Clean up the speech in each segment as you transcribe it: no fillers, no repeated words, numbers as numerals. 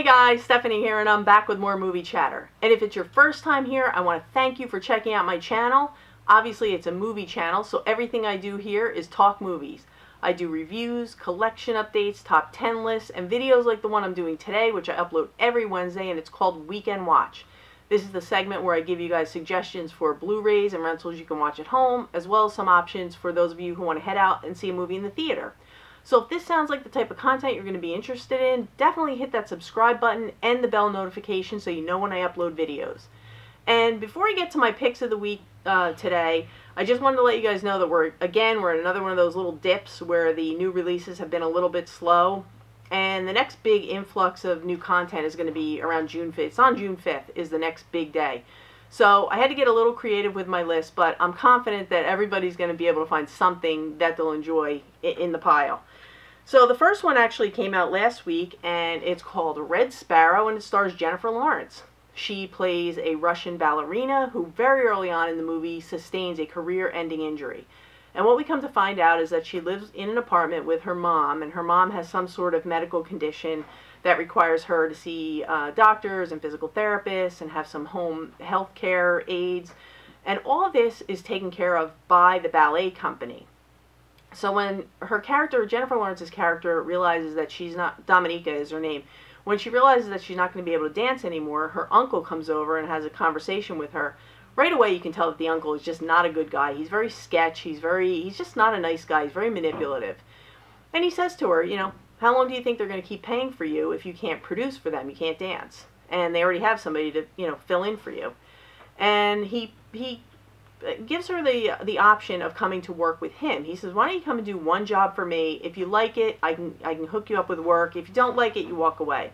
guys, Stephanie here, and I'm back with more movie chatter. And if it's your first time here, I want to thank you for checking out my channel. Obviously, it's a movie channel, so everything I do here is talk movies. I do reviews, collection updates, top 10 lists, and videos like the one I'm doing today, which I upload every Wednesday, and it's called Weekend Watch. This is the segment where I give you guys suggestions for Blu-rays and rentals you can watch at home, as well as some options for those of you who want to head out and see a movie in the theater. So if this sounds like the type of content you're going to be interested in, definitely hit that subscribe button and the bell notification so you know when I upload videos. And before I get to my picks of the week today, I just wanted to let you guys know that we're in another one of those little dips where the new releases have been a little bit slow. And the next big influx of new content is going to be around June 5th. It's on June 5th is the next big day. So I had to get a little creative with my list, but I'm confident that everybody's going to be able to find something that they'll enjoy in the pile. So the first one actually came out last week, and it's called Red Sparrow, and it stars Jennifer Lawrence. She plays a Russian ballerina who very early on in the movie sustains a career-ending injury. And what we come to find out is that she lives in an apartment with her mom, and her mom has some sort of medical condition that requires her to see doctors and physical therapists and have some home health care aides. And all of this is taken care of by the ballet company. So when her character, Jennifer Lawrence's character, realizes that she's not, Dominica is her name, when she realizes that she's not going to be able to dance anymore, her uncle comes over and has a conversation with her. Right away you can tell that the uncle is just not a good guy. He's very sketch, he's just not a nice guy, he's very manipulative. And he says to her, you know, how long do you think they're going to keep paying for you if you can't produce for them, you can't dance? And they already have somebody to, you know, fill in for you. And he gives her the option of coming to work with him. He says, why don't you come and do one job for me? If you like it, I can hook you up with work. If you don't like it, you walk away.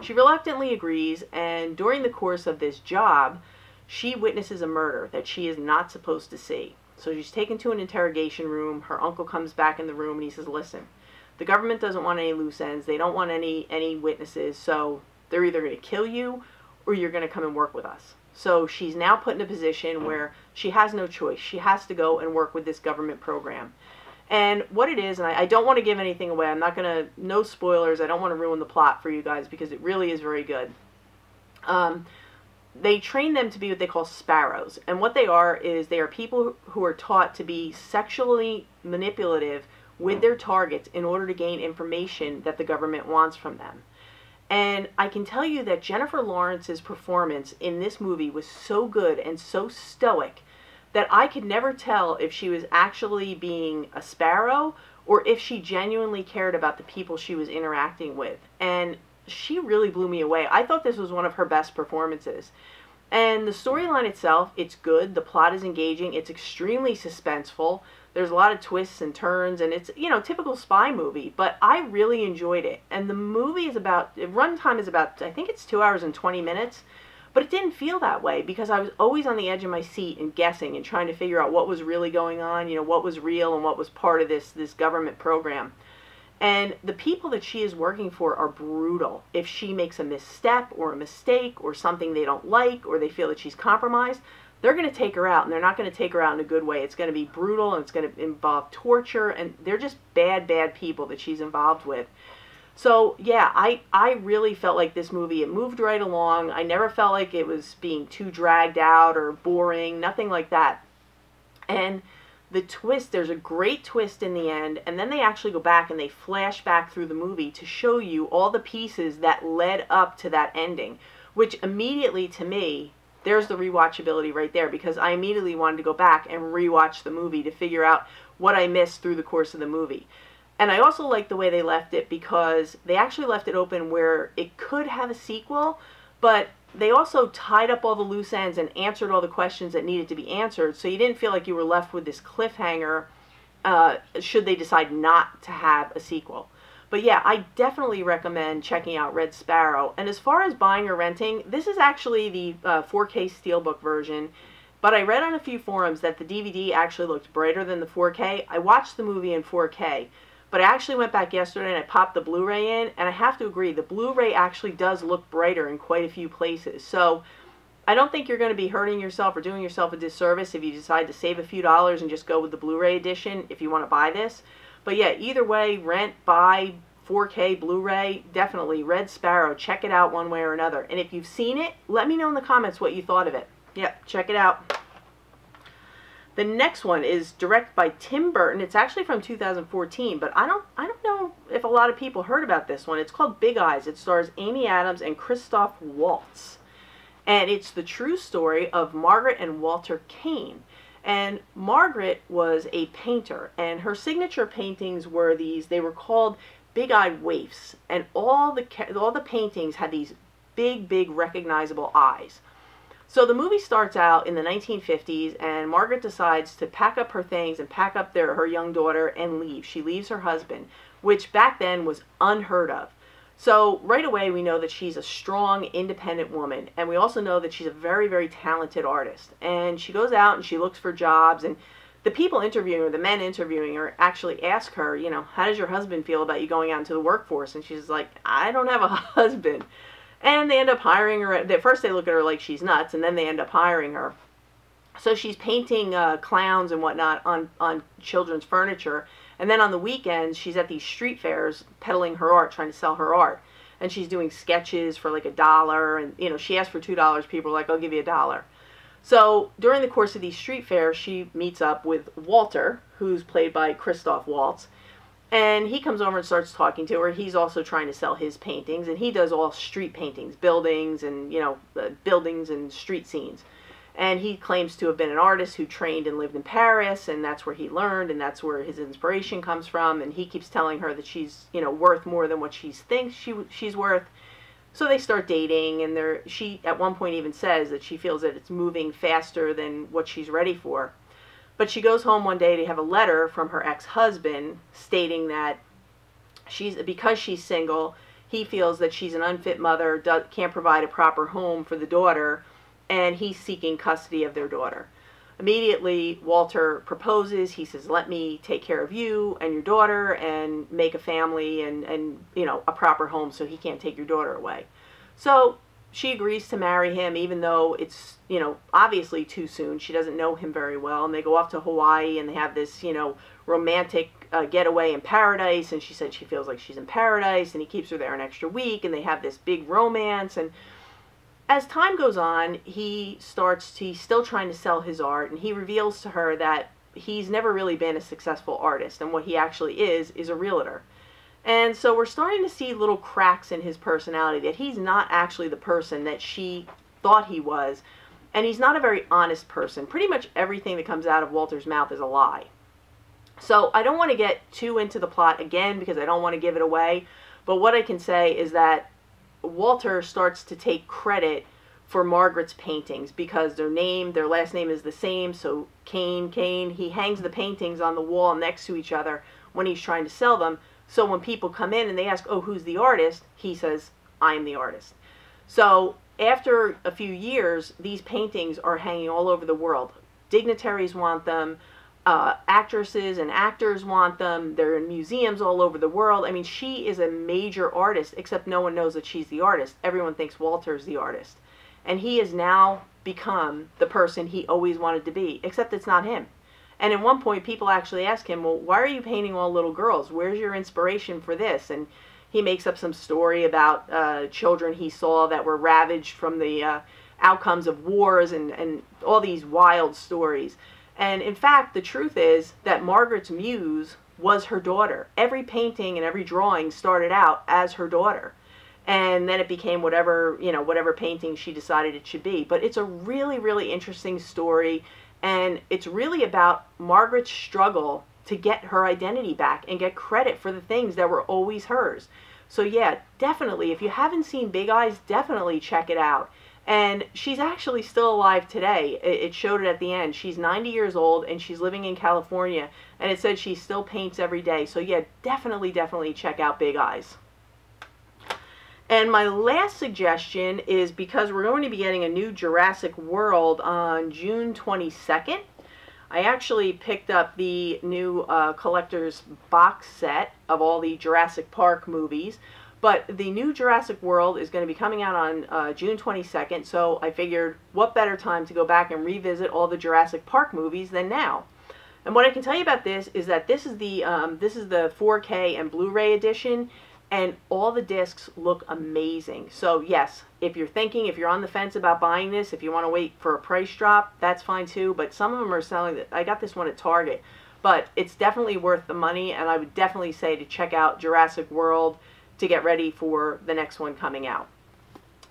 She reluctantly agrees, and during the course of this job, she witnesses a murder that she is not supposed to see. So she's taken to an interrogation room. Her uncle comes back in the room and he says, listen, the government doesn't want any loose ends. They don't want any witnesses, so they're either going to kill you or you're going to come and work with us. So she's now put in a position where she has no choice. She has to go and work with this government program. And what it is, and I don't want to give anything away. I'm not going to, no spoilers. I don't want to ruin the plot for you guys because it really is very good. They train them to be what they call sparrows. And what they are is they are people who are taught to be sexually manipulative with their targets in order to gain information that the government wants from them. And I can tell you that Jennifer Lawrence's performance in this movie was so good and so stoic that I could never tell if she was actually being a sparrow or if she genuinely cared about the people she was interacting with. And she really blew me away. I thought this was one of her best performances. And the storyline itself, it's good. The plot is engaging. It's extremely suspenseful. There's a lot of twists and turns, and it's, you know, typical spy movie, but I really enjoyed it. And the movie is about, runtime is about, I think it's 2 hours and 20 minutes, but it didn't feel that way because I was always on the edge of my seat and guessing and trying to figure out what was really going on, you know, what was real and what was part of this government program. And the people that she is working for are brutal. If she makes a misstep or a mistake or something they don't like or they feel that she's compromised, they're going to take her out, and they're not going to take her out in a good way. It's going to be brutal, and it's going to involve torture, and they're just bad people that she's involved with. So, yeah, I really felt like this movie, it moved right along. I never felt like it was being too dragged out or boring, nothing like that. And the twist, there's a great twist in the end, and then they actually go back and they flash back through the movie to show you all the pieces that led up to that ending, which immediately, to me, there's the rewatchability right there, because I immediately wanted to go back and rewatch the movie to figure out what I missed through the course of the movie. And I also like the way they left it because they actually left it open where it could have a sequel, but they also tied up all the loose ends and answered all the questions that needed to be answered, so you didn't feel like you were left with this cliffhanger should they decide not to have a sequel. But yeah, I definitely recommend checking out Red Sparrow. And as far as buying or renting, this is actually the 4K Steelbook version. But I read on a few forums that the DVD actually looked brighter than the 4K. I watched the movie in 4K, but I actually went back yesterday and I popped the Blu-ray in, and I have to agree, the Blu-ray actually does look brighter in quite a few places. So I don't think you're going to be hurting yourself or doing yourself a disservice if you decide to save a few dollars and just go with the Blu-ray edition if you want to buy this. But yeah, either way, rent, buy, 4K Blu-ray, definitely Red Sparrow. Check it out one way or another. And if you've seen it, let me know in the comments what you thought of it. Yep, check it out. The next one is directed by Tim Burton. It's actually from 2014, but I don't know if a lot of people heard about this one. It's called Big Eyes. It stars Amy Adams and Christoph Waltz. And it's the true story of Margaret and Walter Kane. And Margaret was a painter, and her signature paintings were these. They were called big-eyed waifs, and all the paintings had these big recognizable eyes. So the movie starts out in the 1950s, and Margaret decides to pack up her things and pack up her young daughter and leave. She leaves her husband, which back then was unheard of. So right away we know that she's a strong, independent woman, and we also know that she's a very talented artist. And she goes out and she looks for jobs, and the people interviewing her, the men interviewing her, actually ask her, you know, how does your husband feel about you going out into the workforce? And she's like, I don't have a husband. And they end up hiring her. At first they look at her like she's nuts, and then they end up hiring her. So she's painting clowns and whatnot on children's furniture. And then on the weekends, she's at these street fairs peddling her art, trying to sell her art. And she's doing sketches for like $1. And, you know, she asked for $2. People are like, I'll give you $1. So during the course of these street fairs, she meets up with Walter, who's played by Christoph Waltz. And he comes over and starts talking to her. He's also trying to sell his paintings. And he does all street paintings, buildings and, you know, buildings and street scenes. And he claims to have been an artist who trained and lived in Paris, and that's where he learned, and that's where his inspiration comes from. And he keeps telling her that she's, you know, worth more than what she thinks she's worth. So they start dating, and she at one point even says that she feels that it's moving faster than what she's ready for. But she goes home one day to have a letter from her ex-husband stating that because she's single, he feels that she's an unfit mother, can't provide a proper home for the daughter, and he's seeking custody of their daughter. Immediately, Walter proposes. He says, let me take care of you and your daughter and make a family and you know, a proper home so he can't take your daughter away. So she agrees to marry him, even though it's, you know, obviously too soon. She doesn't know him very well, and they go off to Hawaii, and they have this, you know, romantic getaway in paradise, and she said she feels like she's in paradise, and he keeps her there an extra week, and they have this big romance. And as time goes on, he's still trying to sell his art, and he reveals to her that he's never really been a successful artist, and what he actually is a realtor. And so we're starting to see little cracks in his personality, that he's not actually the person that she thought he was, and he's not a very honest person. Pretty much everything that comes out of Walter's mouth is a lie. So I don't want to get too into the plot again because I don't want to give it away, but what I can say is that Walter starts to take credit for Margaret's paintings because their last name is the same, so Kane, he hangs the paintings on the wall next to each other when he's trying to sell them. So when people come in and they ask, oh, who's the artist? He says, I am the artist. So after a few years, these paintings are hanging all over the world. Dignitaries want them. Actresses and actors want them. They're in museums all over the world. I mean, she is a major artist, except no one knows that she's the artist. Everyone thinks Walter's the artist. And he has now become the person he always wanted to be, except it's not him. And at one point, people actually ask him, well, why are you painting all little girls? Where's your inspiration for this? And he makes up some story about children he saw that were ravaged from the outcomes of wars and all these wild stories. And in fact, the truth is that Margaret's muse was her daughter. Every painting and every drawing started out as her daughter. And then it became whatever, you know, whatever painting she decided it should be. But it's a really interesting story. And it's really about Margaret's struggle to get her identity back and get credit for the things that were always hers. So yeah, definitely, if you haven't seen Big Eyes, definitely check it out. And she's actually still alive today. It showed it at the end. She's 90 years old and she's living in California. And it said she still paints every day. So yeah, definitely check out Big Eyes. And my last suggestion is because we're going to be getting a new Jurassic World on June 22nd. I actually picked up the new collector's box set of all the Jurassic Park movies. But the new Jurassic World is going to be coming out on June 22nd, so I figured what better time to go back and revisit all the Jurassic Park movies than now. And what I can tell you about this is that this is the 4K and Blu-ray edition, and all the discs look amazing. So yes, if you're on the fence about buying this, if you want to wait for a price drop, that's fine too, but some of them are selling it. I got this one at Target, but it's definitely worth the money, and I would definitely say to check out Jurassic World to get ready for the next one coming out.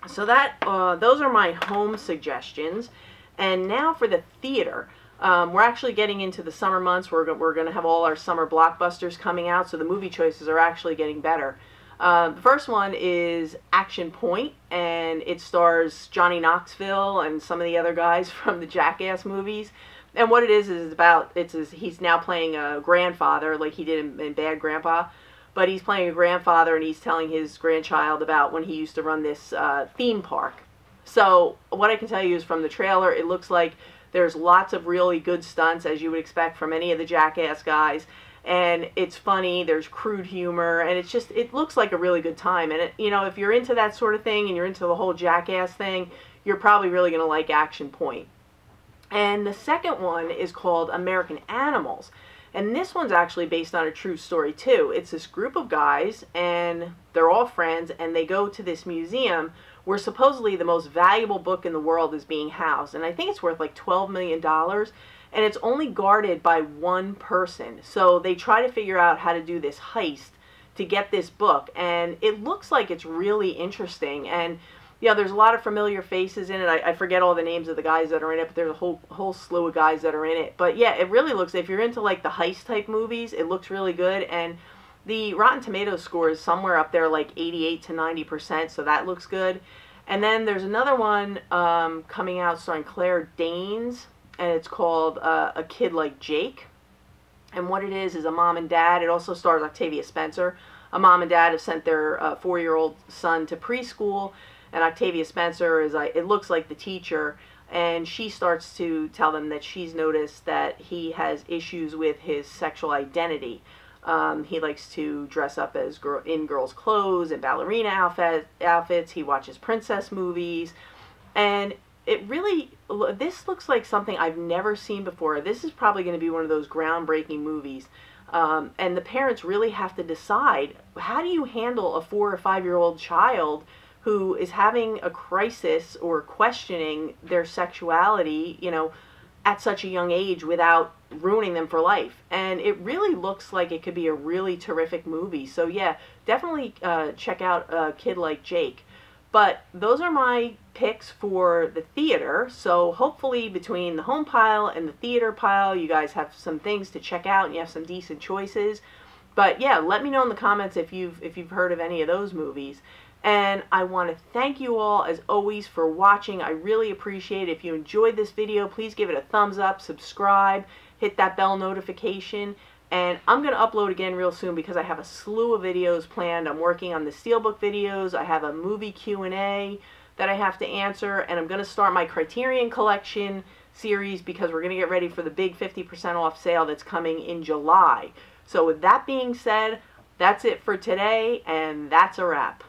So those are my home suggestions. And now for the theater. We're actually getting into the summer months. We're going to have all our summer blockbusters coming out, so the movie choices are actually getting better. The first one is Action Point, and it stars Johnny Knoxville and some of the other guys from the Jackass movies. And what it is he's now playing a grandfather, like he did in Bad Grandpa. But he's playing a grandfather, and he's telling his grandchild about when he used to run this theme park. So what I can tell you is from the trailer, it looks like there's lots of really good stunts, as you would expect from any of the Jackass guys. And it's funny, there's crude humor, and it looks like a really good time. And if you're into that sort of thing, and you're into the whole Jackass thing, you're probably really going to like Action Point. And the second one is called American Animals. And this one's actually based on a true story too. It's this group of guys, and they're all friends, and they go to this museum where supposedly the most valuable book in the world is being housed. And I think it's worth like $12 million, and it's only guarded by one person. So they try to figure out how to do this heist to get this book, and it looks like it's really interesting. And yeah, there's a lot of familiar faces in it. I forget all the names of the guys that are in it, but there's a whole slew of guys that are in it. But yeah, it really looks, if you're into like the heist type movies, it looks really good. And the Rotten Tomatoes score is somewhere up there like 88 to 90%, so that looks good. And then there's another one coming out starring Claire Danes, and it's called A Kid Like Jake. And what it is a mom and dad. It also stars Octavia Spencer. A mom and dad have sent their 4-year-old son to preschool, and Octavia Spencer is, it looks like the teacher, and she starts to tell them that she's noticed that he has issues with his sexual identity. He likes to dress up as in girls' clothes and ballerina outfits. He watches princess movies, and this looks like something I've never seen before. This is probably going to be one of those groundbreaking movies. And the parents really have to decide, how do you handle a 4 or 5-year-old child who is having a crisis or questioning their sexuality, at such a young age without ruining them for life? And it really looks like it could be a really terrific movie. So yeah, definitely check out A Kid Like Jake. But those are my picks for the theater. So hopefully between the home pile and the theater pile, you guys have some things to check out and you have some decent choices. But yeah, let me know in the comments if you've heard of any of those movies. And I want to thank you all, as always, for watching. I really appreciate it. If you enjoyed this video, please give it a thumbs up, subscribe, hit that bell notification. And I'm going to upload again real soon because I have a slew of videos planned. I'm working on the Steelbook videos. I have a movie Q&A that I have to answer. And I'm going to start my Criterion Collection series because we're going to get ready for the big 50% off sale that's coming in July. So with that being said, that's it for today, and that's a wrap.